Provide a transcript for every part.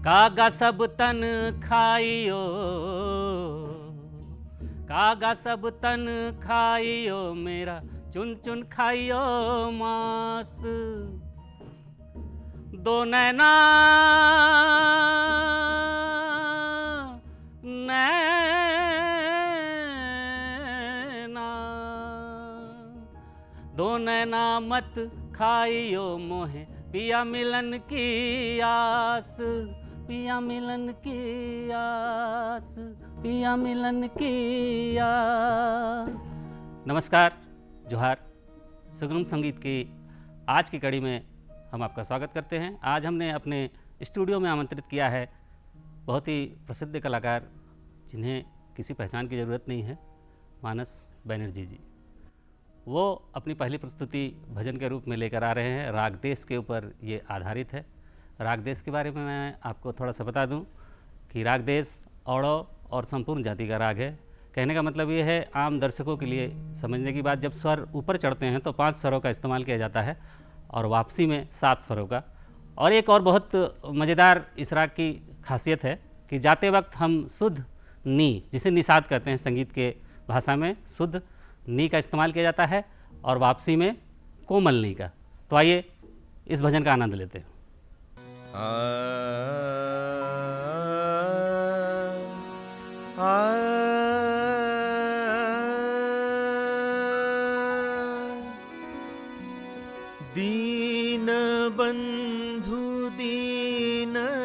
कागा सब तन खाइयो, कागा सब तन खाइयो, मेरा चुन चुन खाइयो मांस। दो नैना नैना, दो नैना मत खाइयो मोहे, पिया मिलन की आस, पिया मिलन की आस, पिया मिलन की आस। नमस्कार, जोहार। सुगम संगीत की आज की कड़ी में हम आपका स्वागत करते हैं। आज हमने अपने स्टूडियो में आमंत्रित किया है बहुत ही प्रसिद्ध कलाकार, जिन्हें किसी पहचान की ज़रूरत नहीं है, मानस बनर्जी जी। वो अपनी पहली प्रस्तुति भजन के रूप में लेकर आ रहे हैं। राग देश के ऊपर ये आधारित है। राग देश के बारे में मैं आपको थोड़ा सा बता दूं कि राग देश औड़ो और संपूर्ण जाति का राग है। कहने का मतलब ये है, आम दर्शकों के लिए समझने की बात, जब स्वर ऊपर चढ़ते हैं तो 5 स्वरों का इस्तेमाल किया जाता है और वापसी में 7 स्वरों का। और एक और बहुत मज़ेदार इस राग की खासियत है कि जाते वक्त हम शुद्ध नी, जिसे निषाद कहते हैं संगीत के भाषा में, शुद्ध नी का इस्तेमाल किया जाता है और वापसी में कोमल नी का। तो आइए इस भजन का आनंद लेते हैं। दीन बंधु दीननाथ,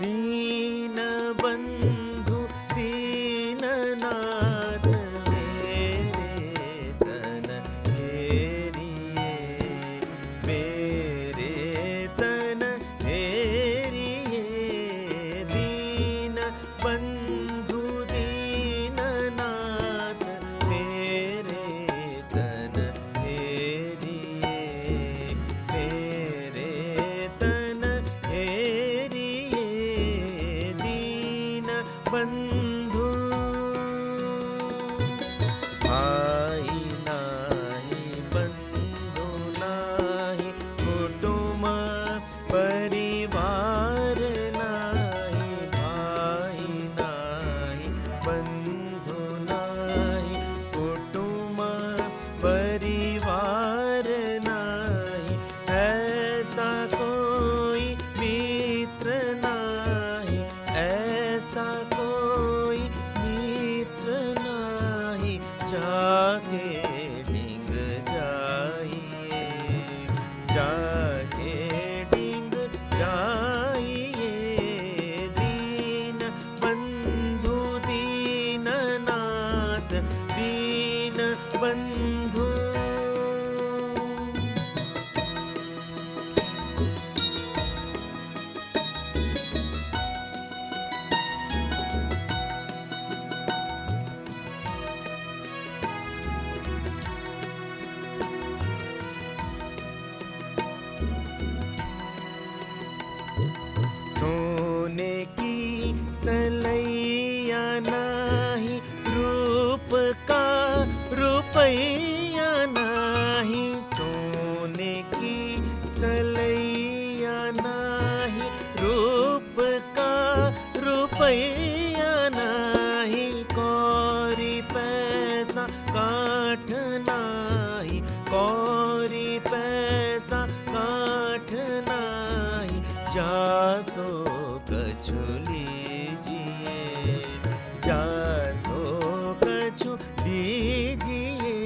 दीन बंधु दीननाथ, मेरे तन हेरिए, मेरे तन हेरिए। दीन बंधु दीननाथ, मेरे तन हेरिए, मेरे तन हेरिए। दीन बंधु भाई नाही, बंधु नाही, कुटुंब परिवार नाही, भाई नाही, बंधु नाही, कुटुंब परिवार नाही। ऐसा कोई मित्र नाही, ऐसा कोई मित्र नाही, जाके डिंग जाइए, जाके डिंग जाइए। दीन बंधु दीननाथ, दीन बंधु। सोने की सलैया नाही, रूप का रुपैया नाही। सोने की सलैया नाही, रूप का रुपैया नाही। कौड़ी पैसा काठ नाही, कौड़ी पैसा काठ नाही। जासो कछु लीजिए, जासो कछु लीजिए।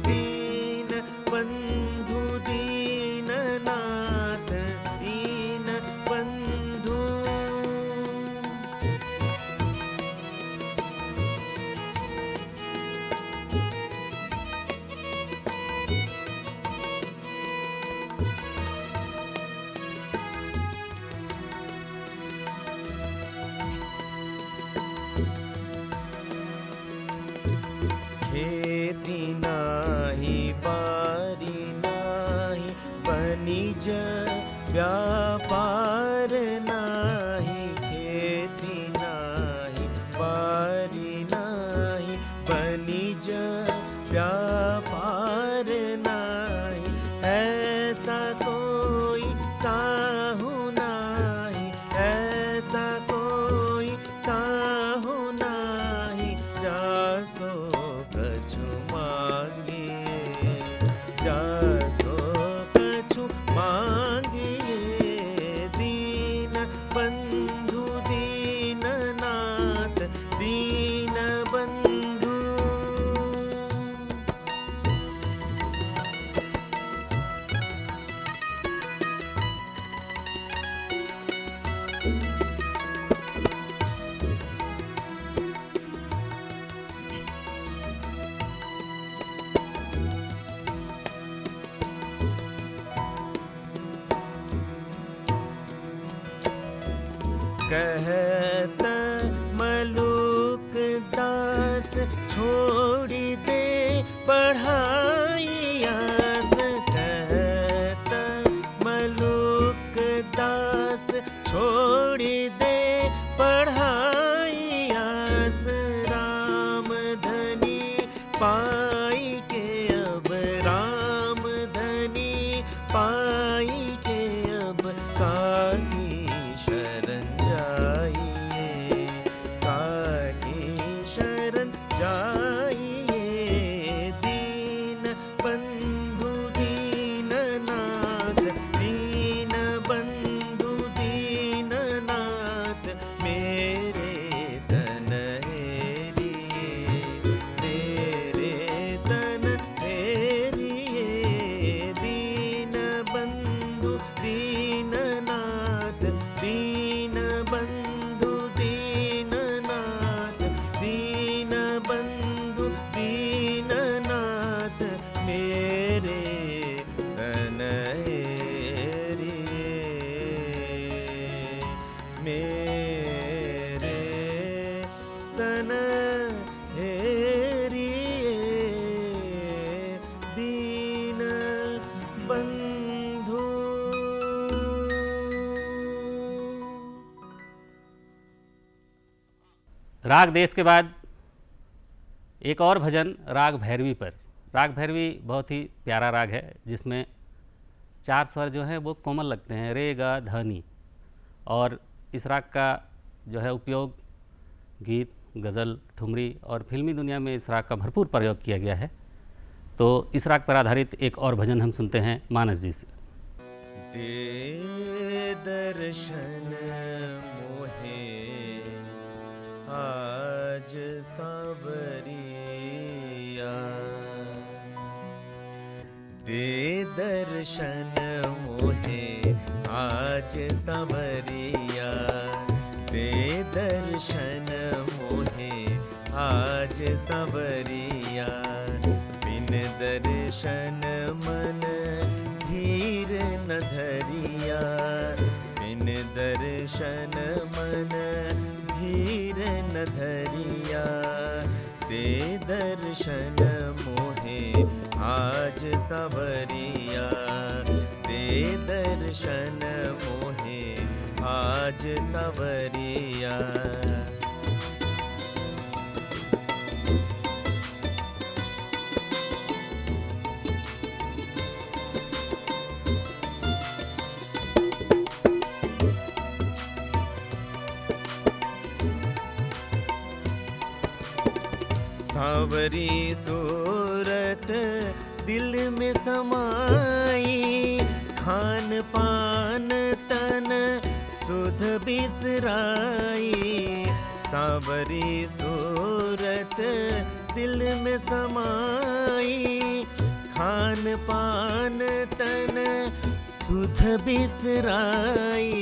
दीन बंधु दीननाथ, दीन बंधु। खेती नाही, बारी नाही, बनिज व्यापार नाही। खेती नाही, बारी नाही, बनिज व्यापार नाही। ऐसा कोई साहू नाही, कहत मलूक दास छोड़ दे पढ़ाई आस। कहत मलूक दास छोड़ दे पढ़ाई आस। राम धनी पाई के अब राम धनी पाई के अब काकी शरण जाइए, काकी शरण जाइए। दीन बंधु दीननाथ, दीन बंधु दीननाथ, मेरे तन हेरिए, मेरे तन हेरिए। दीन बंधु दीननाथ, दीन बंधु दीननाथ, दीन बंधु दीननाथ, मेरे तन हेरिए, मेरे तन हेरिए। दीन बंधु। राग देश के बाद एक और भजन राग भैरवी पर। राग भैरवी बहुत ही प्यारा राग है, जिसमें 4 स्वर जो हैं वो कोमल लगते हैं, रे गा ध नी। और इस राग का जो है उपयोग गीत, गज़ल, ठुमरी और फिल्मी दुनिया में इस राग का भरपूर प्रयोग किया गया है। तो इस राग पर आधारित एक और भजन हम सुनते हैं मानस जी से। दे दर्शन मोहे आज सावरिया, दे दर्शन मोहे आज सावरिया, दे दर्शन मोहे आज सावरिया। बिन दर्शन मन धीर न धरिया, बिन दर्शन मन धीर न धरिया। दे दर्शन मोहे आज सावरिया, दे दर्शन मोहे आज सावरिया। सावरी सूरत दिल में समाई, खान पान तन सुध बिसराई। सावरी सूरत दिल में समाई, खान पान तन सुध बिसराई।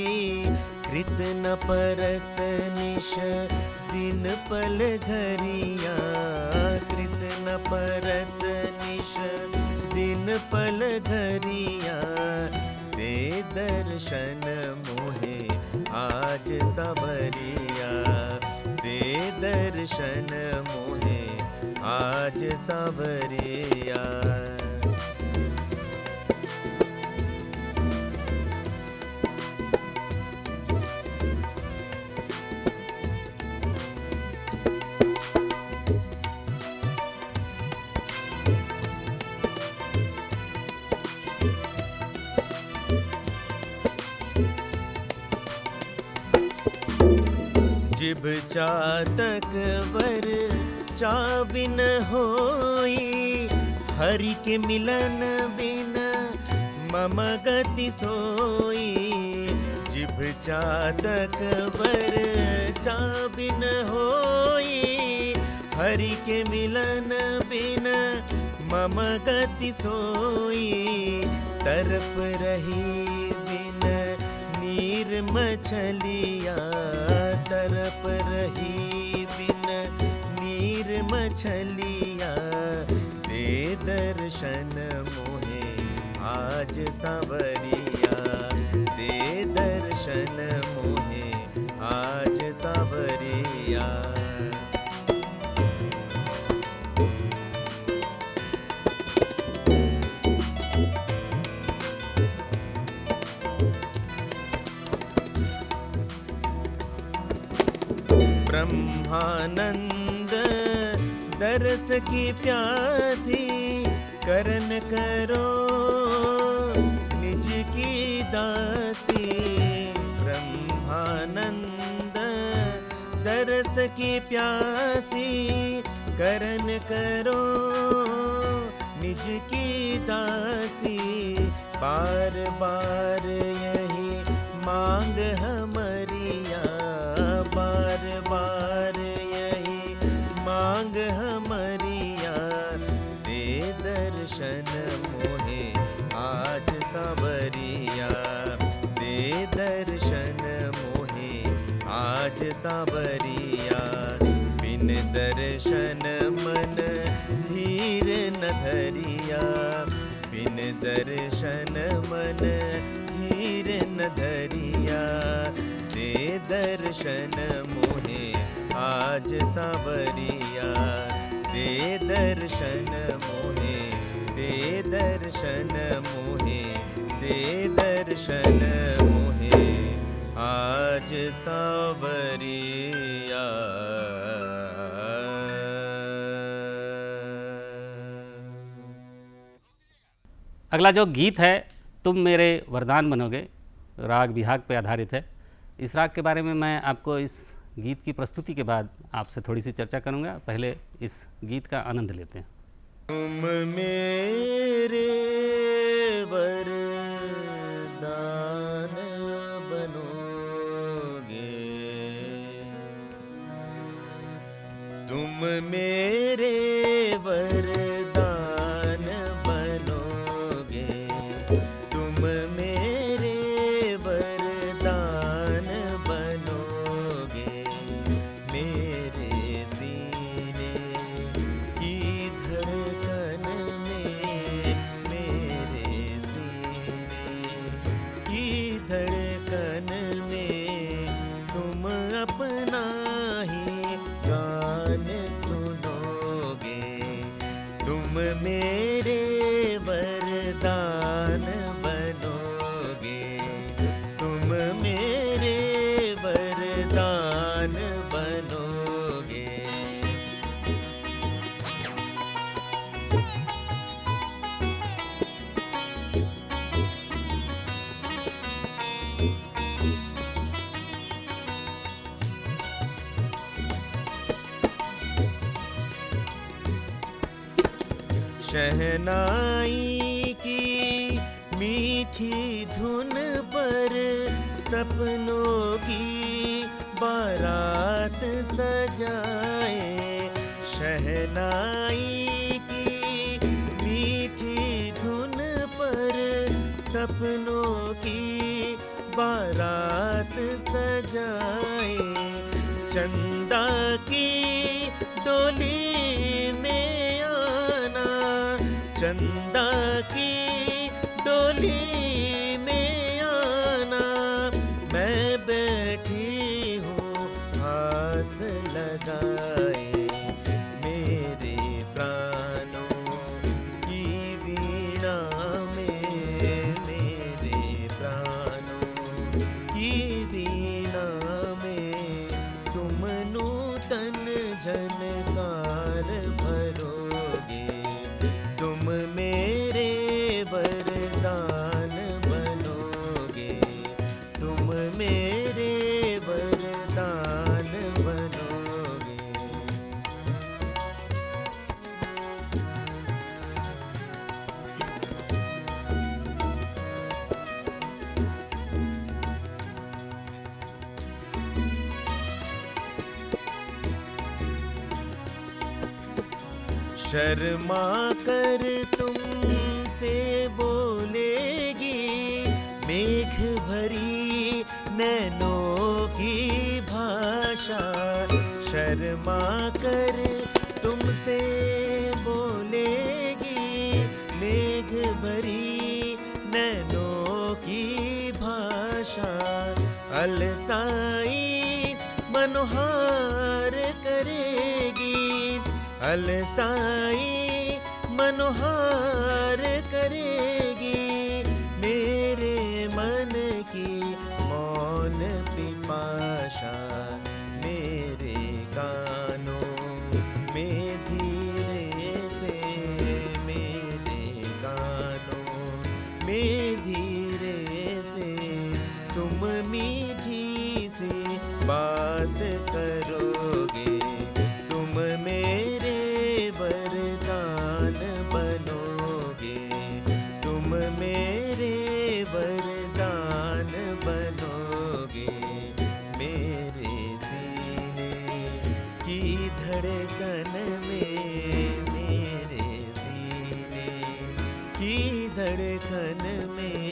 कृत न परत निश दिन पल घरिया, कृत न परत निश दिन पल घरिया। दे दर्शन मोहे आज सावरिया, दे दर्शन मोहे आज सावरिया। जिभ चातक वर चाबिन होई, हरि के मिलन बिन मम गति सोई। जिभ चातक वर चाबिन होई, हरि के मिलन बिन मम गति सोई। तरप रही बिन नीर मछलिया, तरप रही बिन नीर मछलिया। दे दर्शन मोहे आज सावरिया, दे दर्शन मोहे आज ब्रह्मानंद दरस की प्यासी, करन करो निज की दासी। ब्रह्मानंद दरस की प्यासी, करन करो निज की दासी। बार बार यही मांग हमारिया, बार बार यही मांग हमारिया। दे दर्शन मोहे आज सांवरिया, दे दर्शन मोहे आज सांवरिया। बिन दर्शन मन धीर न धरिया, बिन दर्शन मन धीर न धरिया। दे दर्शन मोहे आज सांवरिया, दे दर्शन मोहे, दे दर्शन मोहे, दे दर्शन मोहे आज सांवरिया। अगला जो गीत है तुम मेरे वरदान बनोगे, राग बिहाग पे आधारित है। इस राग के बारे में मैं आपको इस गीत की प्रस्तुति के बाद आपसे थोड़ी सी चर्चा करूंगा। पहले इस गीत का आनंद लेते हैं। तुम मेरे वरदान बनोगे, तुम मेरे वरदान बनोगे, तुम मेरे वरदान बनोगे। मेरे सीने की धड़कन में, मेरे सीने की धड़कन में तुम अपना ही गान सुनोगे। तुम मेरे वरदान बनोगे, तुम मेरे वरदान बनोगे। शहनाई की मीठी धुन पर सपनों की बारात सजाए। शहनाई की मीठी धुन पर सपनों की बारात सजाए। चंदा की डोली में आना, चंदा की डोली में आना। मैं बैठी हूँ आस लगाए, मेरे प्राणों की वीणा में, मेरे प्राणों की वीणा में तुम नूतन झनकार भरोगे। तुम मेरे वरदान बनोगे, तुम मेरे वरदान बनोगे। शर्मा कर तुमसे बोलेगी मेघ भरी नैनों की भाषा। शर्मा कर तुमसे बोलेगी मेघ भरी नैनों की भाषा। अलसाई मनोहार करेगी, अलसाई मनोहार करेगी। मेरे मन की मौन पिपाशा, मेरे में धीरे से तुम मीठी सी बात करोगे, तुम मेरे वरदान बनोगे, तुम मेरे वरदान बनोगे। मेरे सीने की धड़कन में, मेरे सीने की धड़कन में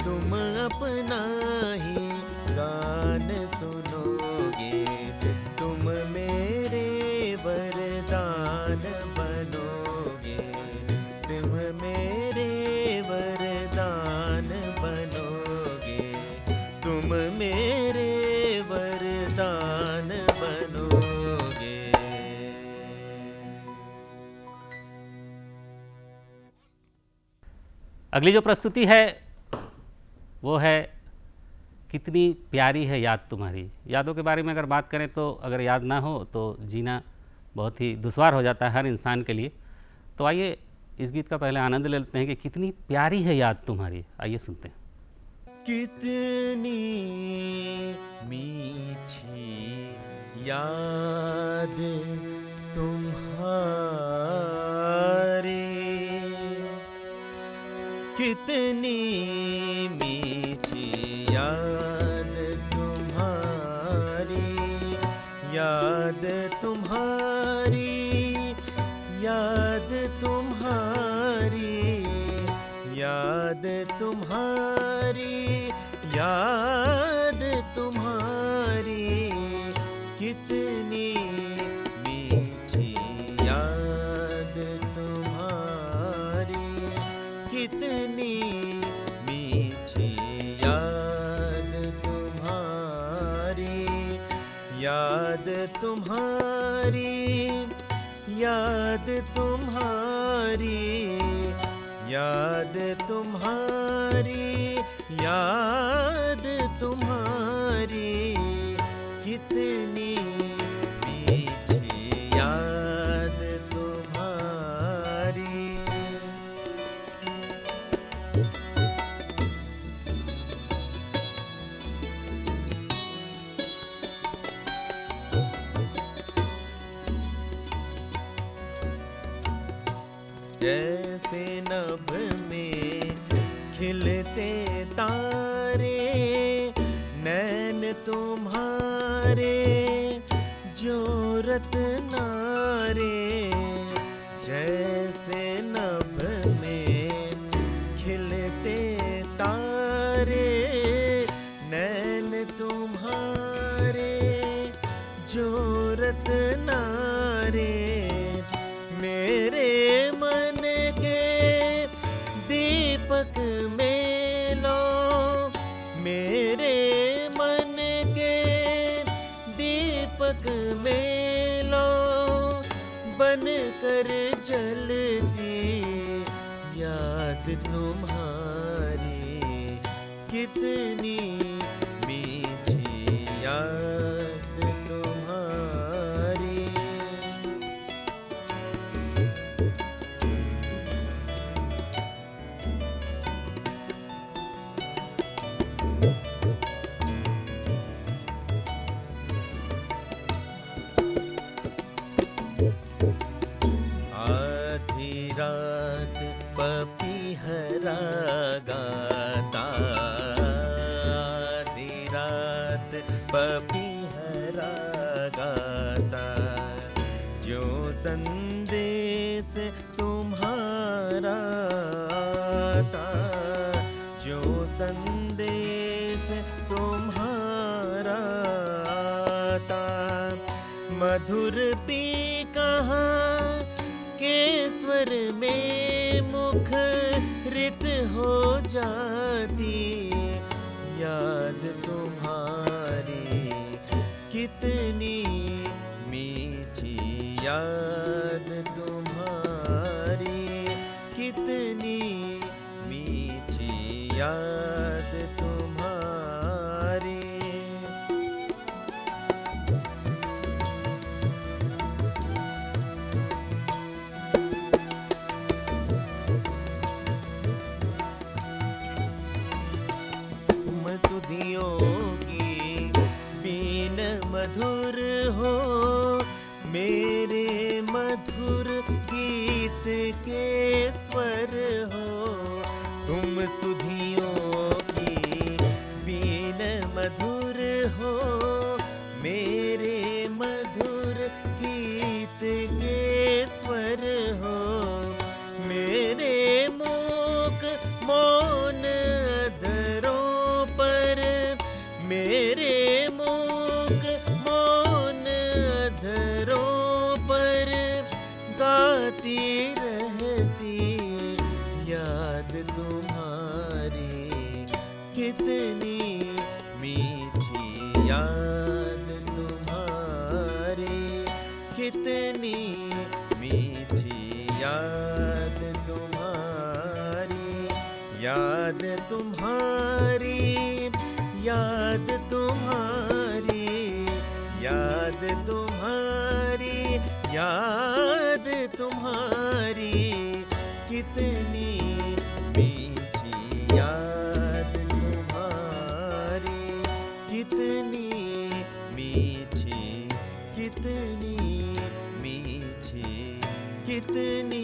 तुम अपना ही गान सुनोगे, तुम मेरे वरदान बनोगे, तुम मेरे वरदान बनोगे, तुम मेरे वरदान बनोगे। अगली जो प्रस्तुति है वो है कितनी प्यारी है याद तुम्हारी। यादों के बारे में अगर बात करें तो अगर याद ना हो तो जीना बहुत ही दुश्वार हो जाता है हर इंसान के लिए। तो आइए इस गीत का पहले आनंद ले लेते हैं कि कितनी प्यारी है याद तुम्हारी। आइए सुनते हैं। कितनी मीठी याद तुम्हारी, कितनी मीठी याद तुम्हारी, याद तुम्हारी, याद तुम्हारी, याद तुम्हारी, याद तुम्हारी, कितनी मीठी याद तुम्हारी, कितनी मीठी याद तुम्हारी, याद तुम्हारी, याद तुम्हारी, याद तुम्हारी, याद तुम्हारी, कितनी मीठी याद तुम्हारी। जैसे नभ में खिलते तारे, नैन तुम्हारे जो रत्नारे, जैसे नभ में खिलते तारे, नैन तुम्हारे जो रत्नारे, मेरे मन के दीपक में लो, मेरे मन के दीपक में लो, बन कर जलती याद तुम्हारी, कितनी मीठी याद तुम्हारी। आधी रात पपीहरा गाता, आधी रात पपीहरा गाता, जो संदेश तुम्हारा आता, जो संदेश तुम्हारा आता, मधुर पी कहाँ के स्वर में मुख रित हो जाती, याद तुम्हारी, कितनी मीठी याद तुम्हारी, कितनी मीठी याद तुम्हारी। तुम सुधियों की बीन मधुर हो, मेरे मधुर गीत के स्वर हो। मेरे मूक मौन अधरों पर, मेरे मूक मौन अधरों पर गाती रहती याद तुम्हारी, कितनी मीठी याद तुम्हारी, कितनी मीठी याद तुम्हारी, याद तुम्हारी, याद तुम्हारी, याद तुम्हारी, याद तुम्हारी, कितनी मीठी याद तुम्हारी, कितनी मीठी, कितनी मीठी, कितनी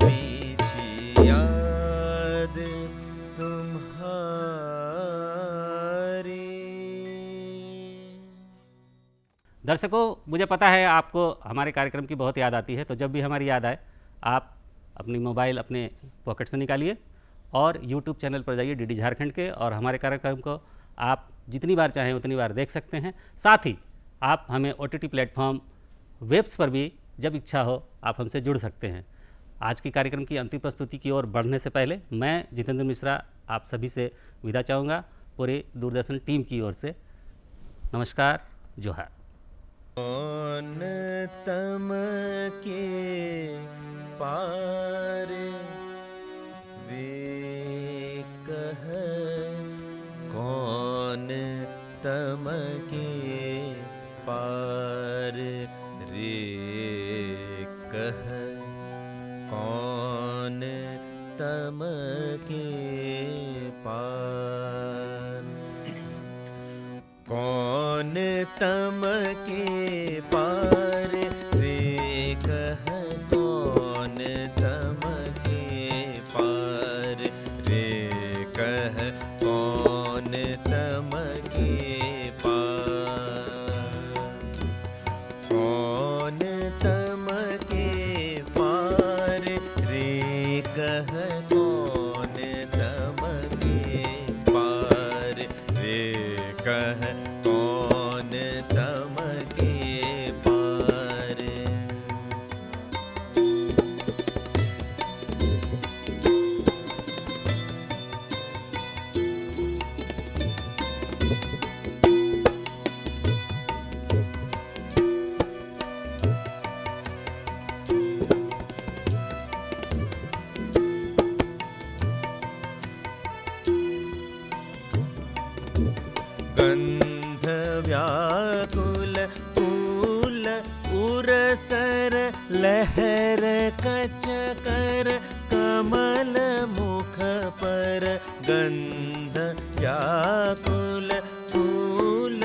मीठी याद तुम्हारी। दर्शकों, मुझे पता है आपको हमारे कार्यक्रम की बहुत याद आती है, तो जब भी हमारी याद आए आप अपनी मोबाइल अपने पॉकेट से निकालिए और YouTube चैनल पर जाइए डीडी झारखंड के, और हमारे कार्यक्रम को आप जितनी बार चाहें उतनी बार देख सकते हैं। साथ ही आप हमें OTT प्लेटफॉर्म वेब्स पर भी जब इच्छा हो आप हमसे जुड़ सकते हैं। आज के कार्यक्रम की अंतिम प्रस्तुति की ओर बढ़ने से पहले मैं जितेंद्र मिश्रा आप सभी से विदा चाहूँगा, पूरे दूरदर्शन टीम की ओर से। नमस्कार, जोहार। कौन तम के पार वे कह, कौन तम के पार रे कह, कौन तम के पार, कौन तम के पार रे कह, कौन तम के पार रे कह, कौन तम के पार, कौन तम के पार रे कह, कौन तम के पार रे कह, कौन तम के पार। गंध व्याकुल फूल उरसर लहर कचकर कमल मुख पर, गंध व्याकुल फूल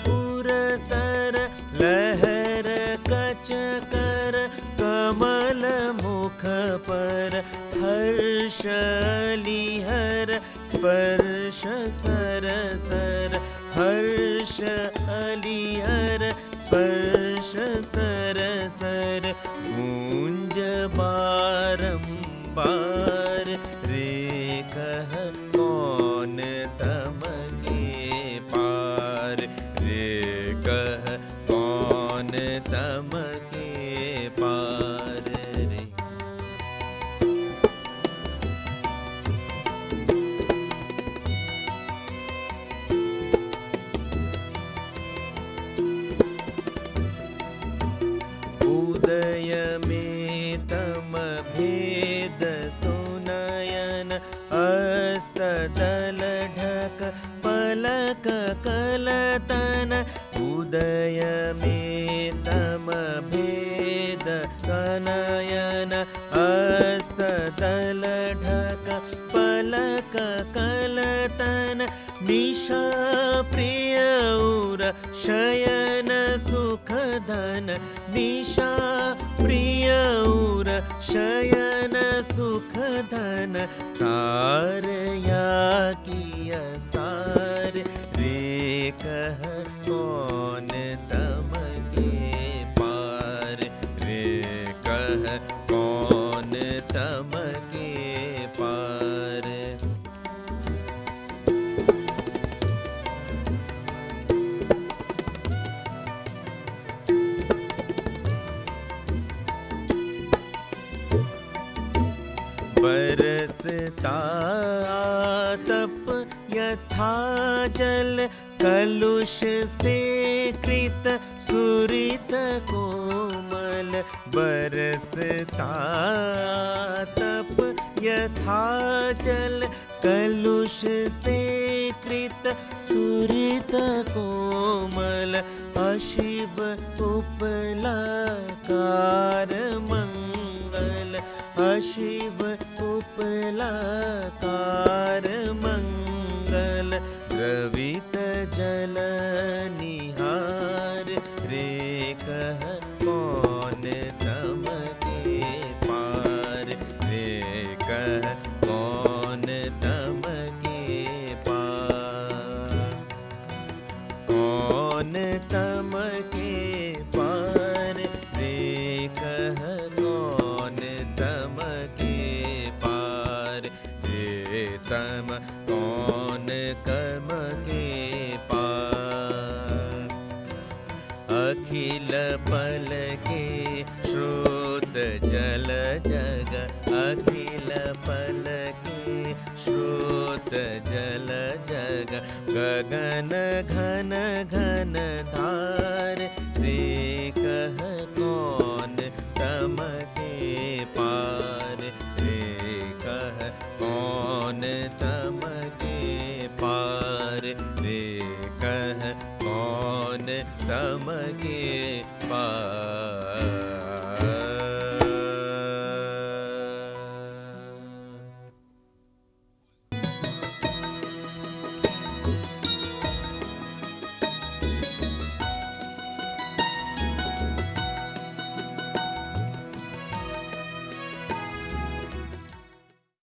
उरसर लहर कचकर कमल मुख पर, हर्षलिहर स्पर्श सरसर, हर्ष अलिहर स्पर्श सरसर, गूंज बारंबार रे कह, कौन तम के पार रे कह, कौन तम के पार रे। उदय में तम भेद सुनयन, अस्तदल ढक पलक कलतन, उदय में तम भेद सुनयन, अस्तदल ढक पलक कलतन निशा प्रिय उर शयन सुख धन निशा प्रिय उर शयन सुख धन सार या किया सार रे कह कौन तम के पार रे कह कौन तम के पार। बरसता तप यथा जल कलुष से कृत सुरित कोमल बरसता तप यथा जल कलुष से कृत सुरित कोमल अशिव उपलाकार मंगल अशिव उपलाकार मंगल द्रवित जल निहार रे कह कौन तम के पार रे कह कौन तम के पार कौन तम के पार रे कह कौन तम के पार रे तम कौन कर्म के पार। अखिल पल के श्रोत जल जग अखिल पल के श्रोत जल जग गगन घन घन धार रे कह कौन तम के पार रे कह कौन तम के पार रे कह कौन तम के पार।